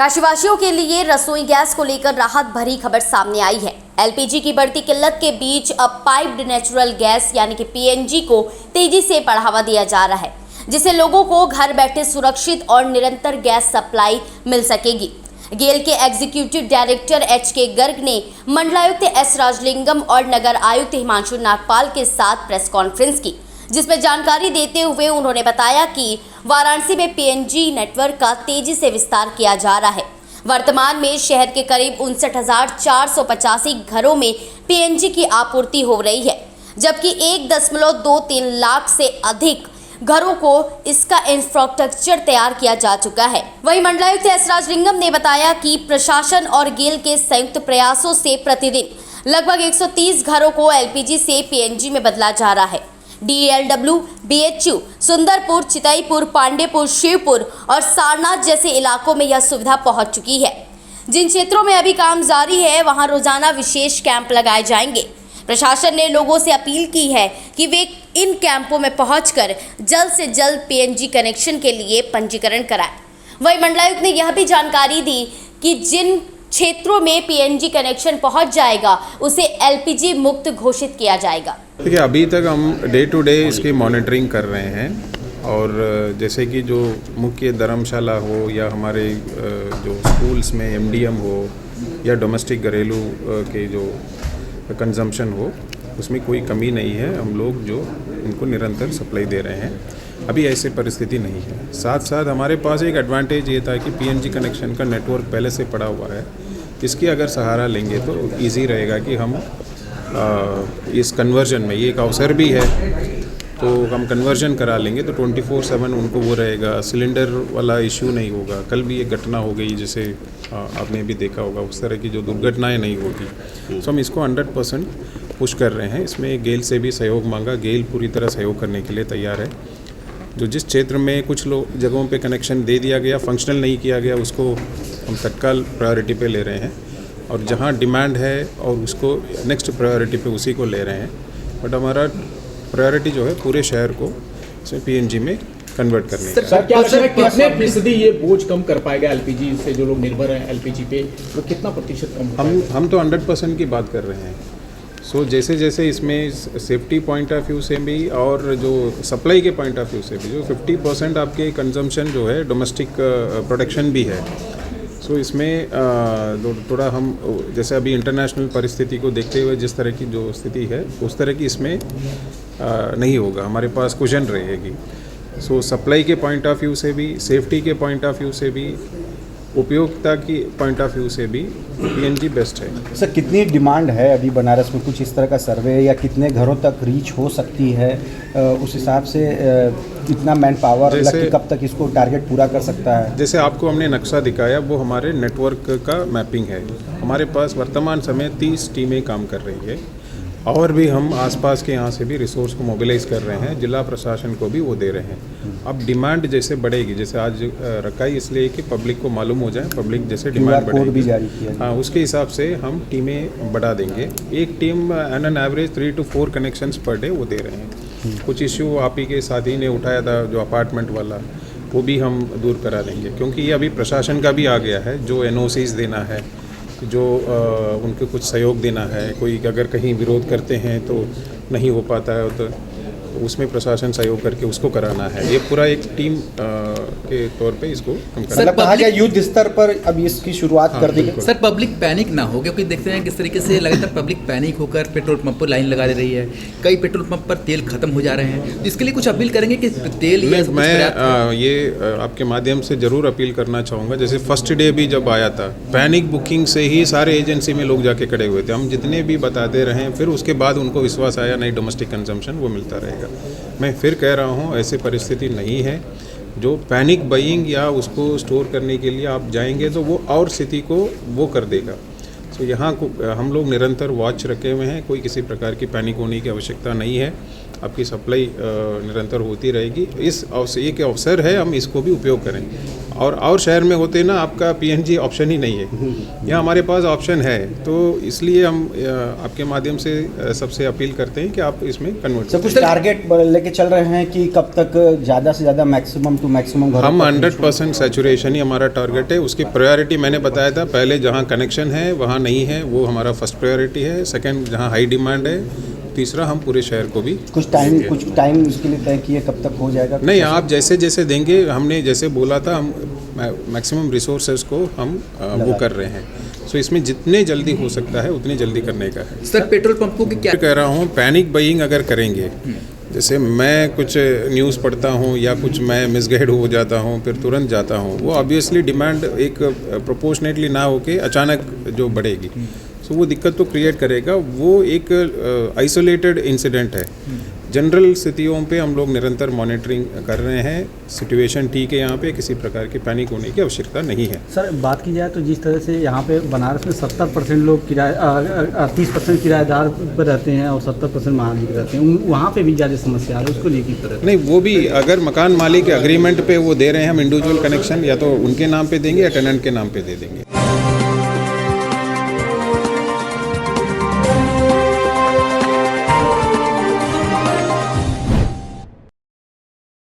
काशीवासियों के लिए रसोई गैस को लेकर राहत भरी खबर सामने आई है। एलपीजी की बढ़ती किल्लत के बीच अब पाइप्ड नेचुरल गैस यानी कि पीएनजी को तेजी से बढ़ावा दिया जा रहा है, जिससे लोगों को घर बैठे सुरक्षित और निरंतर गैस सप्लाई मिल सकेगी। गेल के एग्जीक्यूटिव डायरेक्टर एच.के. गर्ग ने मंडलायुक्त एस. राजलिंगम और नगर आयुक्त हिमांशु नागपाल के साथ प्रेस कॉन्फ्रेंस की, जिसमें जानकारी देते हुए उन्होंने बताया कि वाराणसी में पीएनजी नेटवर्क का तेजी से विस्तार किया जा रहा है। वर्तमान में शहर के करीब 59,485 घरों में पीएनजी की आपूर्ति हो रही है, जबकि 1.23 लाख से अधिक घरों को इसका इंफ्रास्ट्रक्चर तैयार किया जा चुका है। वहीं मंडलायुक्त एस. राजलिंगम ने बताया कि प्रशासन और गेल के संयुक्त प्रयासों से प्रतिदिन लगभग 130 घरों को एलपीजी से पीएनजी में बदला जा रहा है। डीएलडब्ल्यू, बीएचयू, सुंदरपुर, चितईपुर, पांडेपुर, शिवपुर और सारनाथ जैसे इलाकों में यह सुविधा पहुंच चुकी है। जिन क्षेत्रों में अभी काम जारी है, वहां रोजाना विशेष कैंप लगाए जाएंगे। प्रशासन ने लोगों से अपील की है कि वे इन कैंपों में पहुंचकर जल्द से जल्द पीएनजी कनेक्शन के लिए पंजीकरण कराएं। वहीं मंडलायुक्त ने यह भी जानकारी दी कि जिन क्षेत्रों में पीएनजी कनेक्शन पहुंच जाएगा, उसे एलपीजी मुक्त घोषित किया जाएगा। देखिए, अभी तक हम डे टू डे इसकी मॉनिटरिंग कर रहे हैं और जैसे कि जो मुख्य धर्मशाला हो या हमारे जो स्कूल्स में एमडीएम हो या डोमेस्टिक घरेलू के जो कंजम्पशन हो, उसमें कोई कमी नहीं है। हम लोग जो इनको निरंतर सप्लाई दे रहे हैं, अभी ऐसी परिस्थिति नहीं है। साथ साथ हमारे पास एक एडवांटेज ये था कि पीएनजी कनेक्शन का नेटवर्क पहले से पड़ा हुआ है। इसकी अगर सहारा लेंगे तो ईजी रहेगा कि हम इस कन्वर्जन में, ये एक अवसर भी है, तो हम कन्वर्जन करा लेंगे तो 24/7 उनको वो रहेगा। सिलेंडर वाला इशू नहीं होगा। कल भी एक घटना हो गई, जैसे आपने भी देखा होगा, उस तरह की जो दुर्घटनाएं नहीं होगी। सो हम इसको 100% पुश कर रहे हैं। इसमें गेल से भी सहयोग मांगा। गेल पूरी तरह सहयोग करने के लिए तैयार है। जो जिस क्षेत्र में कुछ लोग जगहों पे कनेक्शन दे दिया गया, फंक्शनल नहीं किया गया, उसको हम तत्काल प्रायोरिटी पे ले रहे हैं, और जहाँ डिमांड है और उसको नेक्स्ट प्रायोरिटी पे उसी को ले रहे हैं। बट हमारा प्रायोरिटी जो है पूरे शहर को इसमें पीएनजी में कन्वर्ट करने का। सर, क्या लगता है कितने फीसदी ये बोझ कम कर पाएगा एलपीजी से? जो लोग निर्भर हैं एलपीजी पे, वो कितना प्रतिशत कम? हम तो 100% की बात कर रहे हैं। सो जैसे जैसे इसमें सेफ्टी पॉइंट ऑफ व्यू से भी और जो सप्लाई के पॉइंट ऑफ व्यू से भी, जो 50% आपके कंजम्पशन जो है डोमेस्टिक प्रोडक्शन भी है। सो इसमें थोड़ा हम जैसे अभी इंटरनेशनल परिस्थिति को देखते हुए जिस तरह की जो स्थिति है, उस तरह की इसमें नहीं होगा। हमारे पास कुशन रहेगी। सो सप्लाई के पॉइंट ऑफ व्यू से भी, सेफ्टी के पॉइंट ऑफ व्यू से भी, उपयोगिता की पॉइंट ऑफ व्यू से भी पीएनजी बेस्ट है। सर, कितनी डिमांड है अभी बनारस में? कुछ इस तरह का सर्वे या कितने घरों तक रीच हो सकती है, उस हिसाब से कितना मैन पावर, कब तक इसको टारगेट पूरा कर सकता है? जैसे आपको हमने नक्शा दिखाया, वो हमारे नेटवर्क का मैपिंग है। हमारे पास वर्तमान समय 30 टीमें काम कर रही है, और भी हम आसपास के यहाँ से भी रिसोर्स को मोबिलाइज कर रहे हैं। जिला प्रशासन को भी वो दे रहे हैं। अब डिमांड जैसे बढ़ेगी, जैसे आज रखा ही इसलिए कि पब्लिक को मालूम हो जाए, पब्लिक जैसे डिमांड बढ़ेगी, हाँ, उसके हिसाब से हम टीमें बढ़ा देंगे। एक team an average 3 to 4 connections per day वो दे रहे हैं। कुछ इश्यू आप ही के साथी ने उठाया था, जो अपार्टमेंट वाला, वो भी हम दूर करा देंगे, क्योंकि ये अभी प्रशासन का भी आ गया है। जो एनओसीज देना है, जो उनको कुछ सहयोग देना है, कोई अगर कहीं विरोध करते हैं तो नहीं हो पाता है, तो उसमें प्रशासन सहयोग करके उसको कराना है। ये पूरा एक टीम के तौर पे इसको हम मतलब कहा गया युद्ध स्तर पर अब इसकी शुरुआत कर दी। सर, पब्लिक पैनिक ना हो, क्योंकि देखते हैं किस तरीके से लगातार पब्लिक पैनिक होकर पेट्रोल पंप पर लाइन लगा दे रही है। कई पेट्रोल पंप पर तेल खत्म हो जा रहे हैं। इसके लिए कुछ अपील करेंगे कि तेल मैं ये आपके माध्यम से ज़रूर अपील करना चाहूँगा। जैसे फर्स्ट डे भी जब आया था, पैनिक बुकिंग से ही सारे एजेंसी में लोग जाके खड़े हुए थे। हम जितने भी बताते रहे, फिर उसके बाद उनको विश्वास आया नहीं, डोमेस्टिक कंजम्पशन वो मिलता रहेगा। मैं फिर कह रहा हूँ, ऐसी परिस्थिति नहीं है। जो पैनिक बाइंग या उसको स्टोर करने के लिए आप जाएंगे तो वो और स्थिति को वो कर देगा। सो यहाँ हम लोग निरंतर वॉच रखे हुए हैं। कोई किसी प्रकार की पैनिक होने की आवश्यकता नहीं है। आपकी सप्लाई निरंतर होती रहेगी। एक अवसर है, हम इसको भी उपयोग करें। और शहर में होते ना आपका पीएनजी ऑप्शन ही नहीं है, यहाँ हमारे पास ऑप्शन है, तो इसलिए हम आपके माध्यम से सबसे अपील करते हैं कि आप इसमें कन्वर्ट सर कुछ टारगेट लेके चल रहे हैं कि कब तक ज़्यादा से ज़्यादा मैक्सिमम टू मैक्सिमम हम 100% सैचुरेशन ही हमारा टारगेट है। उसकी प्रायोरिटी मैंने बताया था, पहले जहाँ कनेक्शन है वहाँ नहीं है, वो हमारा फर्स्ट प्रायोरिटी है। सेकंड जहाँ हाई डिमांड है, तीसरा हम पूरे शहर को भी कुछ टाइम इसके लिए तय किए कब तक हो जाएगा? नहीं, आप जैसे जैसे देंगे, हमने जैसे बोला था, हम मैक्सिमम रिसोर्सेज को हम वो कर रहे हैं। सो इसमें जितने जल्दी हो सकता है उतनी जल्दी करने का है। सर पेट्रोल पंपों की क्या कह रहा हूँ, पैनिक बाइंग अगर करेंगे, जैसे मैं कुछ न्यूज़ पढ़ता हूँ या कुछ मैं मिसगाइड हो जाता हूँ फिर तुरंत जाता हूँ, वो ऑब्वियसली डिमांड एक प्रोपोर्शनेटली ना होके अचानक जो बढ़ेगी, सो वो दिक्कत तो क्रिएट करेगा। वो एक आइसोलेटेड इंसिडेंट है। जनरल स्थितियों पे हम लोग निरंतर मॉनिटरिंग कर रहे हैं। सिचुएशन ठीक है, यहाँ पे किसी प्रकार की पैनिक होने की आवश्यकता नहीं है। सर बात की जाए तो जिस तरह से यहाँ पे बनारस में 70% लोग 30% किराएदार पर रहते हैं और 70% मालिक रहते हैं, वहाँ पे भी ज़्यादा समस्या है, उसको लेकर तरह नहीं, वो भी अगर मकान मालिक एग्रीमेंट पे वो दे रहे हैं, हम इंडिविजुअल कनेक्शन या तो उनके नाम पे देंगे या टेनेंट के नाम पे दे देंगे।